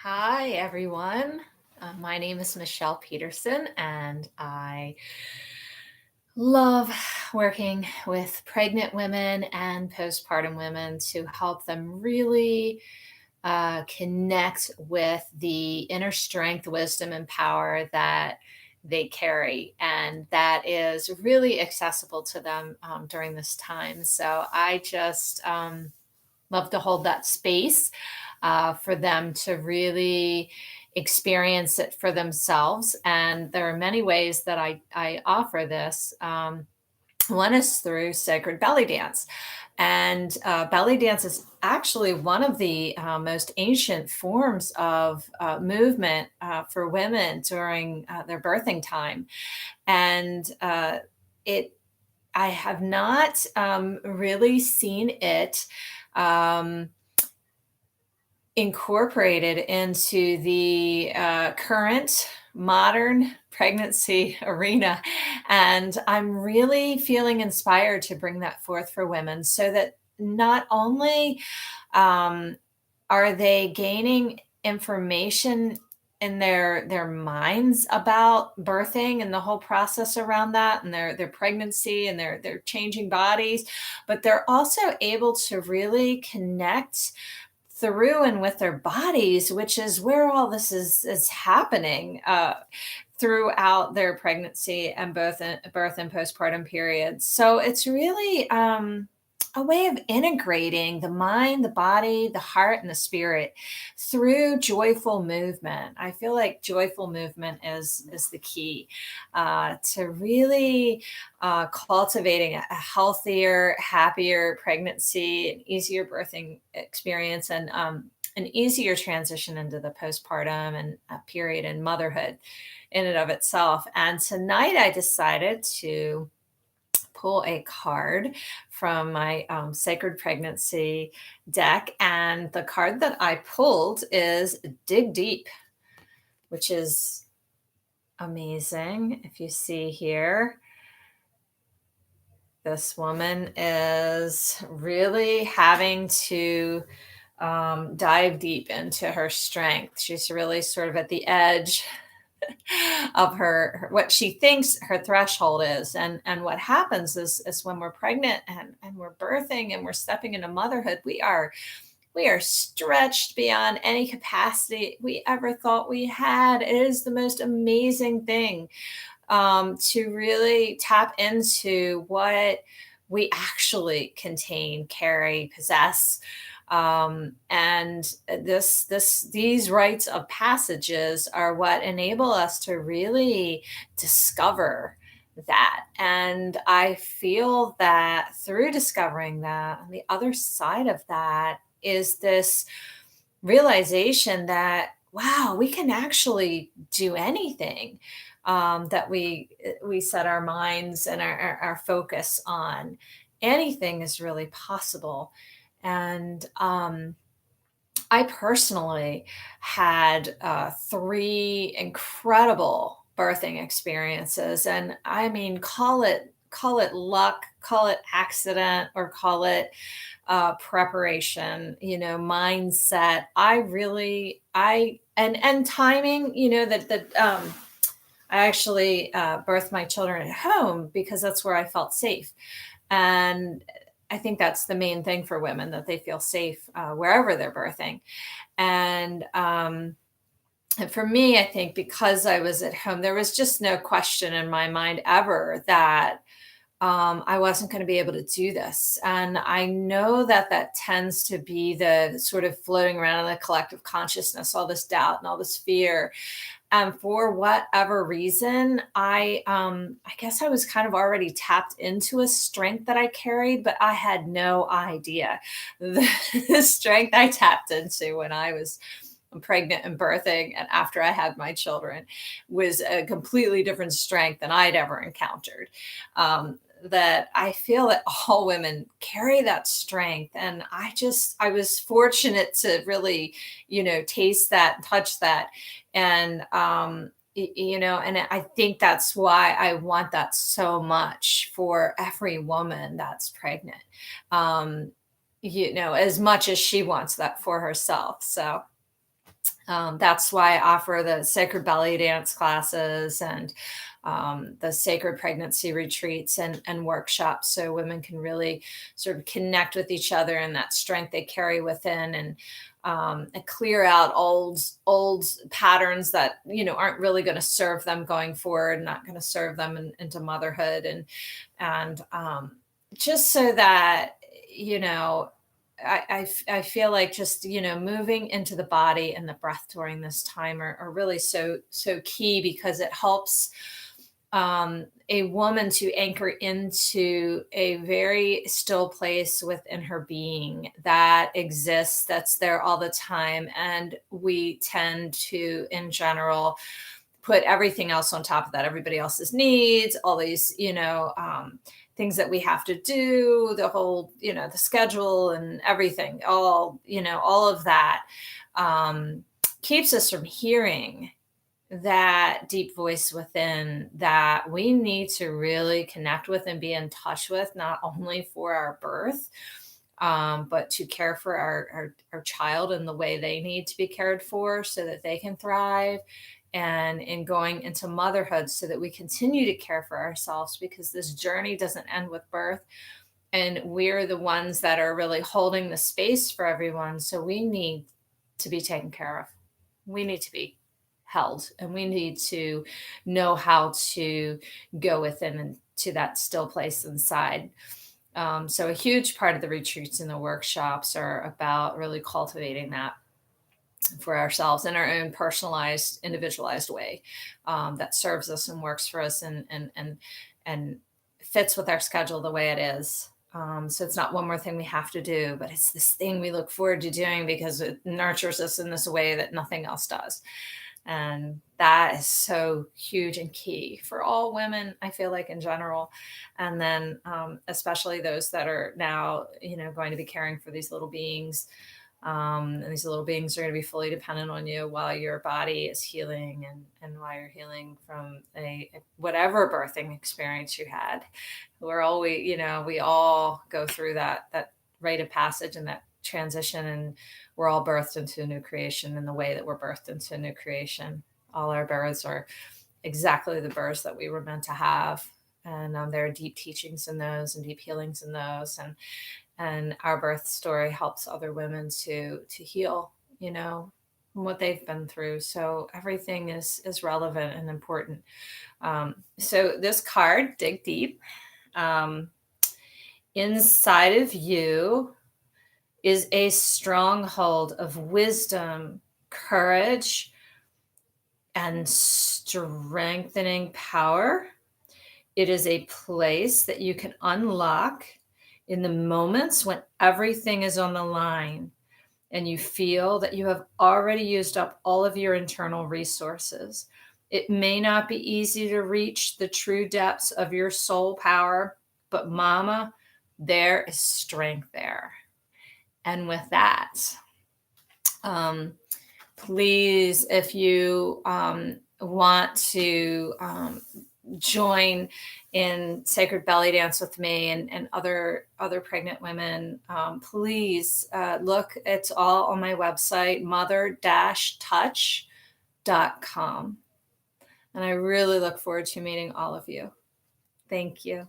Hi, everyone. My name is Michelle Peterson, and I love working with pregnant women and postpartum women to help them really connect with the inner strength, wisdom, and power that they carry, and that is really accessible to them during this time. So I just love to hold that space for them to really experience it for themselves. And there are many ways that I offer this. One is through sacred belly dance. And belly dance is actually one of the most ancient forms of movement for women during their birthing time. And it I have not really seen it um, incorporated into the current modern pregnancy arena. And I'm really feeling inspired to bring that forth for women so that not only um, are they gaining information in their minds about birthing and the whole process around that and their pregnancy and their changing bodies, but they're also able to really connect through and with their bodies, which is where all this is happening throughout their pregnancy and both birth and postpartum periods. So it's really a way of integrating the mind, the body, the heart, and the spirit through joyful movement. I feel like joyful movement is the key to really cultivating a healthier, happier pregnancy, an easier birthing experience, and an easier transition into the postpartum and period and motherhood in and of itself. And tonight I decided to pull a card from my sacred pregnancy deck. And the card that I pulled is Dig Deep, which is amazing. If you see here, this woman is really having to dive deep into her strength. She's really sort of at the edge of what she thinks her threshold is. And what happens is when we're pregnant and we're birthing and we're stepping into motherhood, we are stretched beyond any capacity we ever thought we had. It is the most amazing thing to really tap into what we actually contain, carry, possess. And these rites of passages are what enable us to really discover that. And I feel that through discovering that, on the other side of that is this realization that wow, we can actually do anything that we set our minds and our focus on. Anything is really possible. And I personally had three incredible birthing experiences, and I mean, call it luck, call it accident, or call it preparation, mindset. And timing, I actually birthed my children at home because that's where I felt safe. And I think that's the main thing for women, that they feel safe wherever they're birthing. And for me, I think because I was at home, there was just no question in my mind ever that I wasn't going to be able to do this. And I know that that tends to be the sort of floating around in the collective consciousness, all this doubt and all this fear. And for whatever reason, I guess I was kind of already tapped into a strength that I carried, but I had no idea the strength I tapped into when I was pregnant and birthing and after I had my children was a completely different strength than I'd ever encountered. That I feel that all women carry that strength. And I was fortunate to really, taste that, touch that. And, and I think that's why I want that so much for every woman that's pregnant, as much as she wants that for herself. So, That's why I offer the sacred belly dance classes and the sacred pregnancy retreats and workshops, so women can really sort of connect with each other and that strength they carry within, and clear out old patterns that aren't really going to serve them going forward, not going to serve them into motherhood, and just so that you know I feel like just moving into the body and the breath during this time are really so key, because it helps a woman to anchor into a very still place within her being that exists, that's there all the time. And we tend to, in general, put everything else on top of that, everybody else's needs, all these, things that we have to do, the whole, the schedule and everything, all of that um, keeps us from hearing that deep voice within that we need to really connect with and be in touch with, not only for our birth, but to care for our child in the way they need to be cared for so that they can thrive, and in going into motherhood so that we continue to care for ourselves, because this journey doesn't end with birth, and we're the ones that are really holding the space for everyone. So we need to be taken care of. We need to be held, and we need to know how to go within and to that still place inside. So a huge part of the retreats and the workshops are about really cultivating that for ourselves in our own personalized, individualized way, that serves us and works for us, and fits with our schedule the way it is. So it's not one more thing we have to do, but it's this thing we look forward to doing because it nurtures us in this way that nothing else does. And that is so huge and key for all women, I feel like, in general. And then, especially those that are now, going to be caring for these little beings. And these little beings are going to be fully dependent on you while your body is healing, and while you're healing from whatever birthing experience you had. We all go through that rite of passage and that transition, and we're all birthed into a new creation in the way that we're birthed into a new creation. All our births are exactly the births that we were meant to have. And there are deep teachings in those and deep healings in those. And our birth story helps other women to heal, what they've been through. So everything is relevant and important. So this card, Dig Deep, inside of you is a stronghold of wisdom, courage, and strengthening power. It is a place that you can unlock in the moments when everything is on the line and you feel that you have already used up all of your internal resources. It may not be easy to reach the true depths of your soul power, but mama, there is strength there. And with that, please, if you want to join in sacred belly dance with me and other pregnant women, please look. It's all on my website, mother-touch.com. And I really look forward to meeting all of you. Thank you.